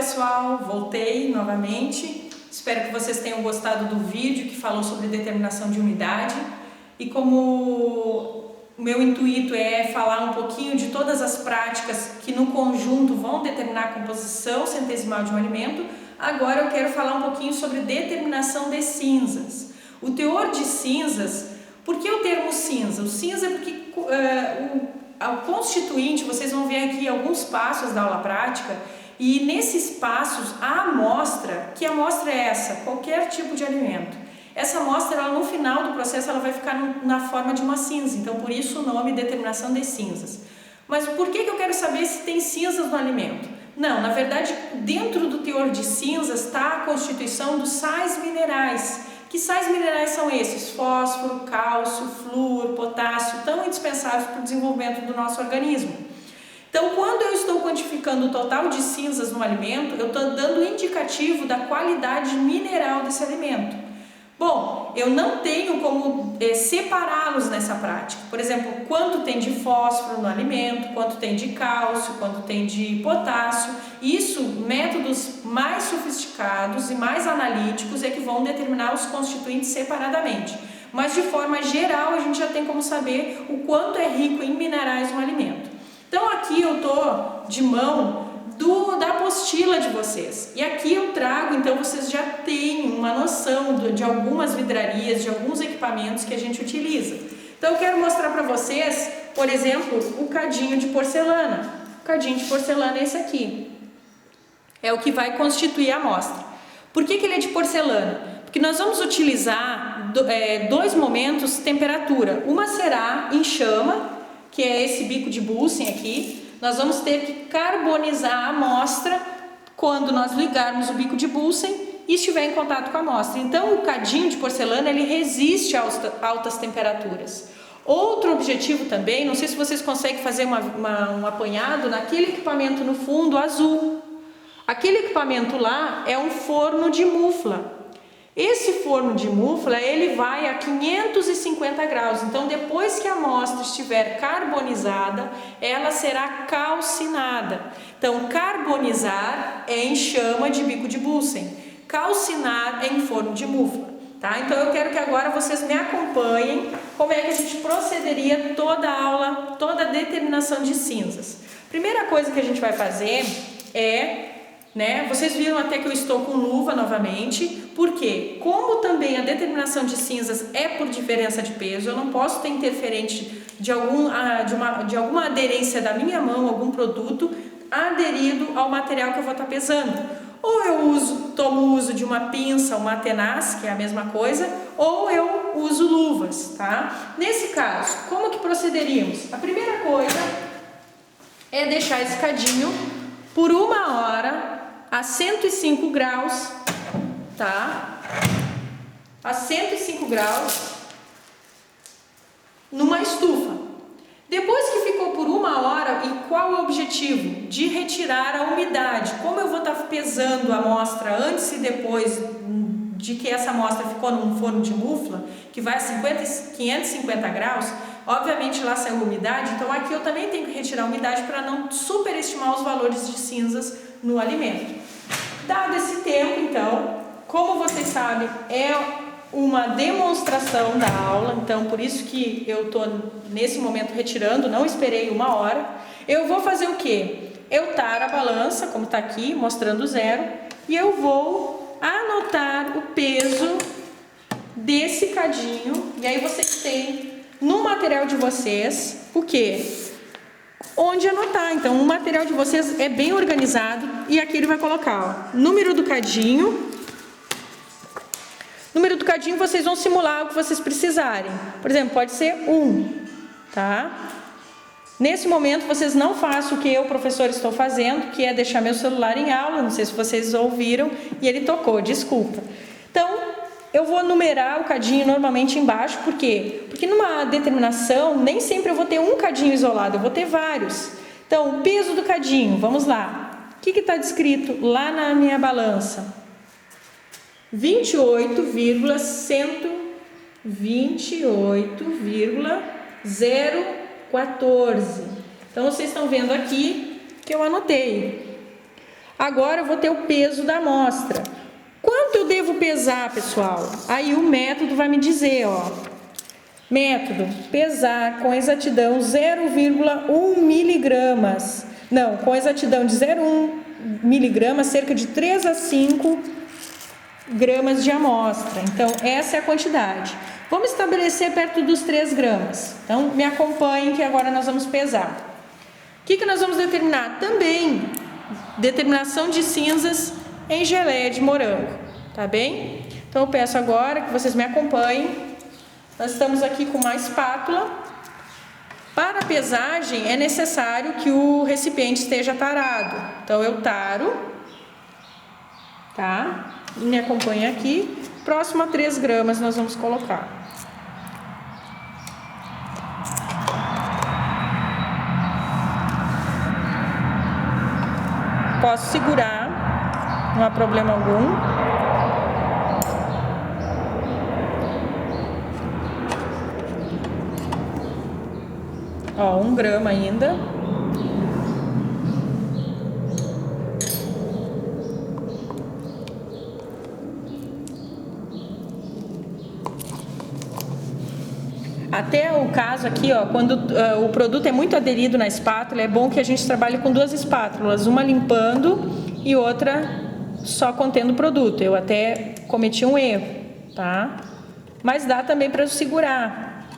pessoal, voltei novamente. Espero que vocês tenham gostado do vídeo que falou sobre determinação de umidade. E como o meu intuito é falar um pouquinho de todas as práticas que no conjunto vão determinar a composição centesimal de um alimento, agora eu quero falar um pouquinho sobre determinação de cinzas. O teor de cinzas, por que o termo cinza? O cinza é porque o constituinte, vocês vão ver aqui alguns passos da aula prática, e nesses passos a amostra, que amostra é essa? Qualquer tipo de alimento. Essa amostra, ela, no final do processo, ela vai ficar na forma de uma cinza, então por isso o nome determinação de cinzas. Mas por que eu quero saber se tem cinzas no alimento? Não, na verdade, dentro do teor de cinzas está a constituição dos sais minerais. Que sais minerais são esses? Fósforo, cálcio, flúor, potássio, tão indispensáveis para o desenvolvimento do nosso organismo. Então, quando eu estou quantificando o total de cinzas no alimento, eu estou dando indicativo da qualidade mineral desse alimento. Bom, eu não tenho como separá-los nessa prática. Por exemplo, quanto tem de fósforo no alimento, quanto tem de cálcio, quanto tem de potássio. Isso, métodos mais sofisticados e mais analíticos é que vão determinar os constituintes separadamente. Mas de forma geral, a gente já tem como saber o quanto é rico em minerais no alimento. Então aqui eu estou de mão da apostila de vocês. E aqui eu trago, então vocês já têm uma noção de algumas vidrarias, de alguns equipamentos que a gente utiliza. Então eu quero mostrar para vocês, por exemplo, o cadinho de porcelana. O cadinho de porcelana é esse aqui. É o que vai constituir a amostra. Por que ele é de porcelana? Porque nós vamos utilizar dois momentos temperatura. Uma será em chama, que é esse bico de Bunsen aqui. Nós vamos ter que carbonizar a amostra quando nós ligarmos o bico de Bunsen e estiver em contato com a amostra. Então, o cadinho de porcelana, ele resiste a altas temperaturas. Outro objetivo também, não sei se vocês conseguem fazer um apanhado naquele equipamento no fundo azul. Aquele equipamento lá é um forno de mufla. Esse forno de mufla, ele vai a 550 graus, então depois que a amostra estiver carbonizada, ela será calcinada. Então, carbonizar é em chama de bico de Bunsen, calcinar é em forno de mufla, tá? Então eu quero que agora vocês me acompanhem como é que a gente procederia toda a aula, toda a determinação de cinzas. Primeira coisa que a gente vai fazer é... Vocês viram até que eu estou com luva novamente, porque como também a determinação de cinzas é por diferença de peso, eu não posso ter interferente de alguma aderência da minha mão, algum produto aderido ao material que eu vou estar pesando. Ou eu tomo uso de uma pinça, uma tenaz, que é a mesma coisa, ou eu uso luvas, tá? Nesse caso, como que procederíamos? A primeira coisa é deixar esse cadinho por 1 hora a 105 graus, tá? A 105 graus numa estufa. Depois que ficou por 1 hora, e qual é o objetivo? De retirar a umidade. Como eu vou estar pesando a amostra antes e depois de que essa amostra ficou num forno de mufla, que vai a 550 graus, obviamente lá saiu umidade, então aqui eu também tenho que retirar a umidade para não superestimar os valores de cinzas no alimento. Dado esse tempo, então, como vocês sabem, é uma demonstração da aula, então por isso que eu estou nesse momento retirando, não esperei 1 hora. Eu vou fazer o quê? Eu taro a balança, como está aqui, mostrando 0, e eu vou anotar o peso desse cadinho, e aí vocês têm no material de vocês o quê? Onde anotar. Então o material de vocês é bem organizado e aqui ele vai colocar, ó, número do cadinho. Número do cadinho vocês vão simular o que vocês precisarem. Por exemplo, pode ser 1, tá? Nesse momento vocês não façam o que eu, professor, estou fazendo, que é deixar meu celular em aula. Não sei se vocês ouviram e ele tocou, desculpa. Então, eu vou numerar o cadinho normalmente embaixo, por quê? Porque numa determinação, nem sempre eu vou ter um cadinho isolado, eu vou ter vários. Então, o peso do cadinho, vamos lá. O que está descrito lá na minha balança? 28,014. Então, vocês estão vendo aqui que eu anotei. Agora eu vou ter o peso da amostra. Quanto eu devo pesar, pessoal? Aí o método vai me dizer, ó. Método, pesar com exatidão 0,1 miligramas. Não, com exatidão de 0,1 miligramas, cerca de 3 a 5 gramas de amostra. Então, essa é a quantidade. Vamos estabelecer perto dos 3 gramas. Então, me acompanhem que agora nós vamos pesar. O que nós vamos determinar? Também, determinação de cinzas em geleia de morango, tá bem? Então, eu peço agora que vocês me acompanhem. Nós estamos aqui com uma espátula. Para a pesagem, é necessário que o recipiente esteja tarado. Então, eu taro, tá? Me acompanha aqui. Próximo a 3 gramas nós vamos colocar. Posso segurar, não há problema algum. Ó, 1 grama ainda. Até o caso aqui, ó, quando o produto é muito aderido na espátula, é bom que a gente trabalhe com 2 espátulas, uma limpando e outra só contendo o produto. Eu até cometi um erro, tá? Mas dá também para segurar.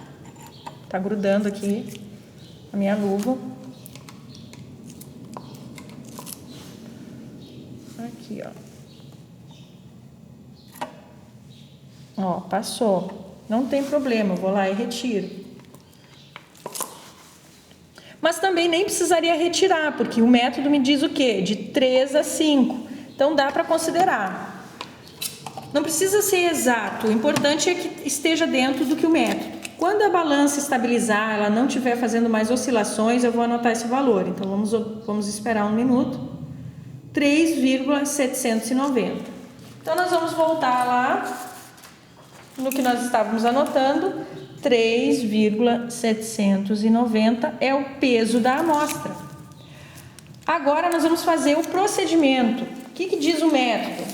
Tá grudando aqui a minha luva. Aqui, ó. Ó, passou. Não tem problema, eu vou lá e retiro. Mas também nem precisaria retirar, porque o método me diz o quê? De 3 a 5. Então dá para considerar. Não precisa ser exato, o importante é que esteja dentro do que o método. Quando a balança estabilizar, ela não estiver fazendo mais oscilações, eu vou anotar esse valor. Então vamos esperar 1 minuto. 3,790. Então nós vamos voltar lá no que nós estávamos anotando. 3,790 é o peso da amostra. Agora nós vamos fazer o procedimento. O que diz o método?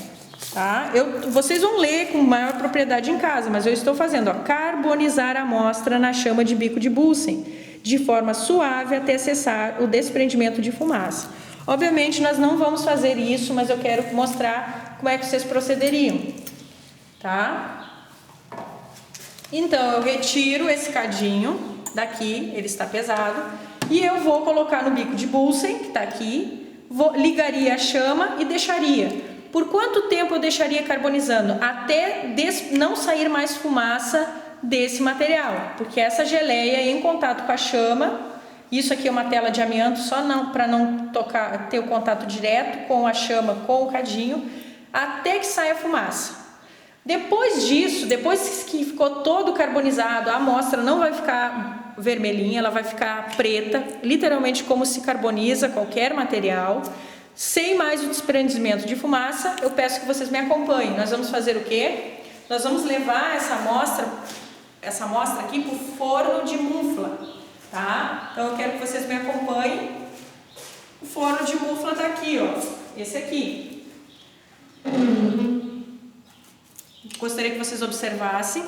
Tá? Vocês vão ler com maior propriedade em casa, mas eu estou fazendo, ó, carbonizar a amostra na chama de bico de Bunsen, de forma suave até cessar o desprendimento de fumaça. Obviamente nós não vamos fazer isso, mas eu quero mostrar como é que vocês procederiam, tá? Então eu retiro esse cadinho daqui, ele está pesado, e eu vou colocar no bico de Bunsen, que está aqui, ligaria a chama e deixaria. Por quanto tempo eu deixaria carbonizando? Até não sair mais fumaça desse material, porque essa geleia em contato com a chama, isso aqui é uma tela de amianto, só para não ter o contato direto com a chama, com o cadinho, até que saia fumaça. Depois disso, depois que ficou todo carbonizado, a amostra não vai ficar vermelhinha, ela vai ficar preta, literalmente como se carboniza qualquer material. Sem mais o desprendimento de fumaça, eu peço que vocês me acompanhem. Nós vamos fazer o quê? Nós vamos levar essa amostra aqui para o forno de mufla, tá? Então eu quero que vocês me acompanhem. O forno de mufla está aqui, ó. Esse aqui. Gostaria que vocês observassem.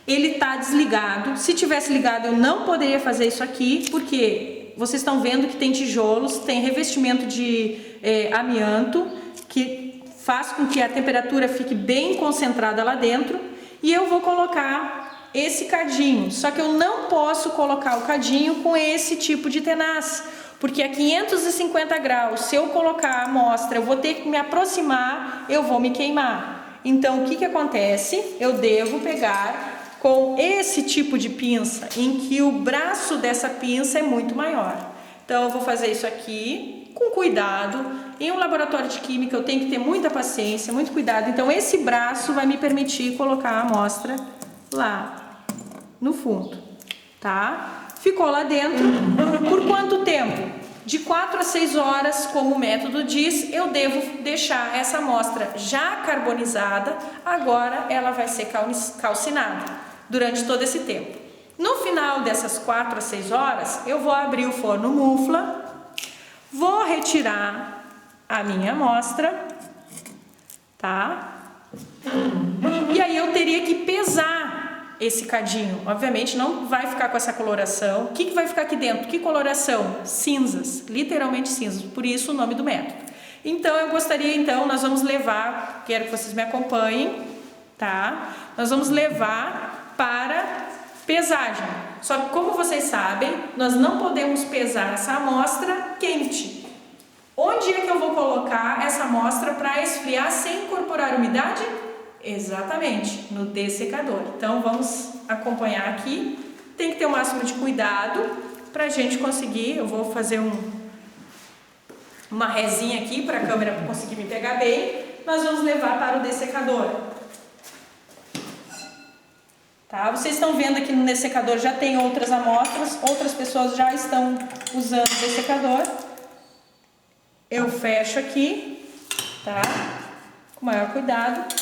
Ele está desligado. Se tivesse ligado, eu não poderia fazer isso aqui, porque vocês estão vendo que tem tijolos, tem revestimento de amianto, que faz com que a temperatura fique bem concentrada lá dentro. E eu vou colocar esse cadinho, só que eu não posso colocar o cadinho com esse tipo de tenaz, porque a 550 graus, se eu colocar a amostra, eu vou ter que me aproximar, eu vou me queimar. Então, o que acontece? Eu devo pegar com esse tipo de pinça, em que o braço dessa pinça é muito maior. Então, eu vou fazer isso aqui com cuidado. Em um laboratório de química, eu tenho que ter muita paciência, muito cuidado. Então, esse braço vai me permitir colocar a amostra lá no fundo, tá? Ficou lá dentro. Por quanto tempo? De 4 a 6 horas, como o método diz, eu devo deixar essa amostra já carbonizada. Agora, ela vai ser calcinada durante todo esse tempo. No final dessas 4 a 6 horas, eu vou abrir o forno mufla, vou retirar a minha amostra, tá? E aí eu teria que pesar esse cadinho. Obviamente não vai ficar com essa coloração. O que vai ficar aqui dentro? Que coloração? Cinzas, literalmente cinzas. Por isso o nome do método. Então eu gostaria, nós vamos levar, quero que vocês me acompanhem, tá? Nós vamos levar para pesagem. Só que como vocês sabem, nós não podemos pesar essa amostra quente. Onde é que eu vou colocar essa amostra para esfriar sem incorporar umidade? Exatamente, no dessecador. Então vamos acompanhar aqui. Tem que ter o máximo de cuidado para a gente conseguir. Eu vou fazer uma rezinha aqui para a câmera conseguir me pegar bem. Nós vamos levar para o dessecador. Tá? Vocês estão vendo aqui no dessecador já tem outras amostras, outras pessoas já estão usando o dessecador. Eu fecho aqui, tá? Com maior cuidado.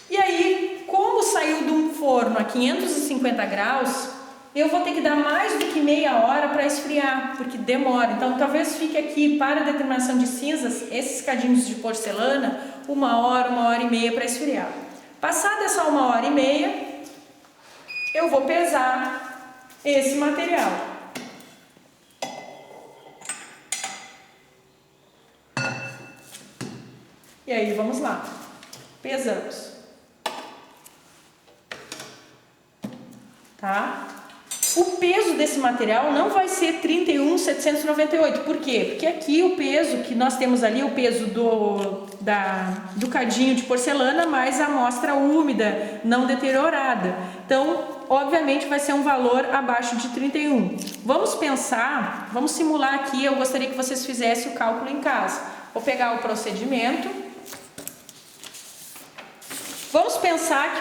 E aí, como saiu de um forno a 550 graus, eu vou ter que dar mais do que meia hora para esfriar, porque demora. Então, talvez fique aqui para a determinação de cinzas, esses cadinhos de porcelana, 1 hora, 1 hora e meia para esfriar. Passada essa 1 hora e meia, eu vou pesar esse material. E aí, vamos lá. Pesamos. Tá? O peso desse material não vai ser 31.798. Por quê? Porque aqui o peso que nós temos ali, o peso do cadinho de porcelana, mais a amostra úmida, não deteriorada. Então, obviamente, vai ser um valor abaixo de 31. Vamos pensar, vamos simular aqui, eu gostaria que vocês fizessem o cálculo em casa. Vou pegar o procedimento. Vamos pensar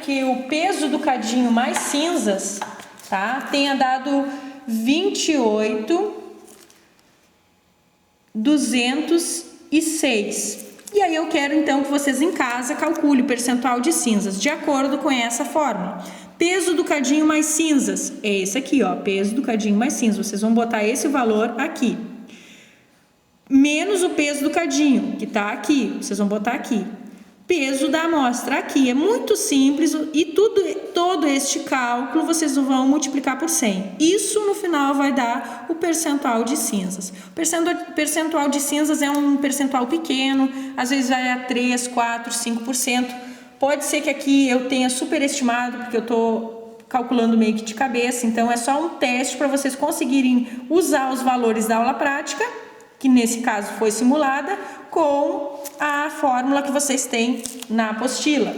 que o peso do cadinho mais cinzas, tá, tenha dado 28.206. E aí eu quero então que vocês em casa calculem o percentual de cinzas de acordo com essa fórmula. Peso do cadinho mais cinzas é esse aqui, ó, peso do cadinho mais cinzas. Vocês vão botar esse valor aqui. Menos o peso do cadinho, que tá aqui, vocês vão botar aqui. Peso da amostra aqui, é muito simples e todo este cálculo vocês vão multiplicar por 100. Isso no final vai dar o percentual de cinzas. O percentual de cinzas é um percentual pequeno, às vezes vai a 3, 4, 5%. Pode ser que aqui eu tenha superestimado, porque eu estou calculando meio que de cabeça, então é só um teste para vocês conseguirem usar os valores da aula prática, que nesse caso foi simulada, com a fórmula que vocês têm na apostila,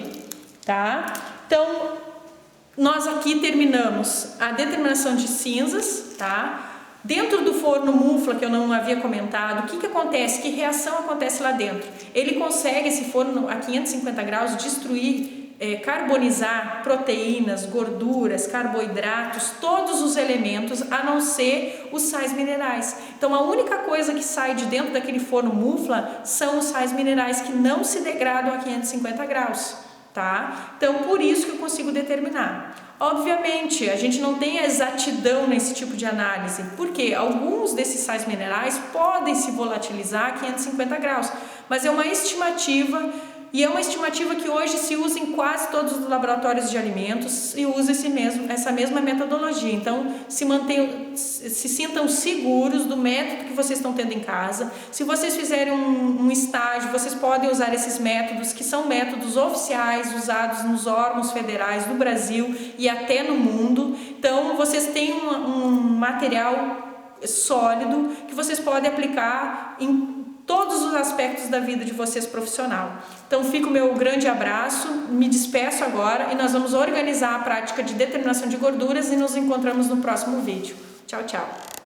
tá? Então, nós aqui terminamos a determinação de cinzas, tá? Dentro do forno mufla, que eu não havia comentado, o que acontece? Que reação acontece lá dentro? Ele consegue, esse forno a 550 graus, destruir, carbonizar proteínas, gorduras, carboidratos, todos os elementos, a não ser os sais minerais. Então, a única coisa que sai de dentro daquele forno mufla são os sais minerais que não se degradam a 550 graus, tá? Então, por isso que eu consigo determinar. Obviamente, a gente não tem exatidão nesse tipo de análise, porque alguns desses sais minerais podem se volatilizar a 550 graus, mas é uma estimativa. E é uma estimativa que hoje se usa em quase todos os laboratórios de alimentos e usa essa mesma metodologia. Então, se sintam seguros do método que vocês estão tendo em casa. Se vocês fizerem um estágio, vocês podem usar esses métodos, que são métodos oficiais, usados nos órgãos federais do Brasil e até no mundo. Então, vocês têm um material sólido que vocês podem aplicar em todos os aspectos da vida de vocês profissional. Então fica o meu grande abraço, me despeço agora e nós vamos organizar a prática de determinação de gorduras e nos encontramos no próximo vídeo. Tchau, tchau!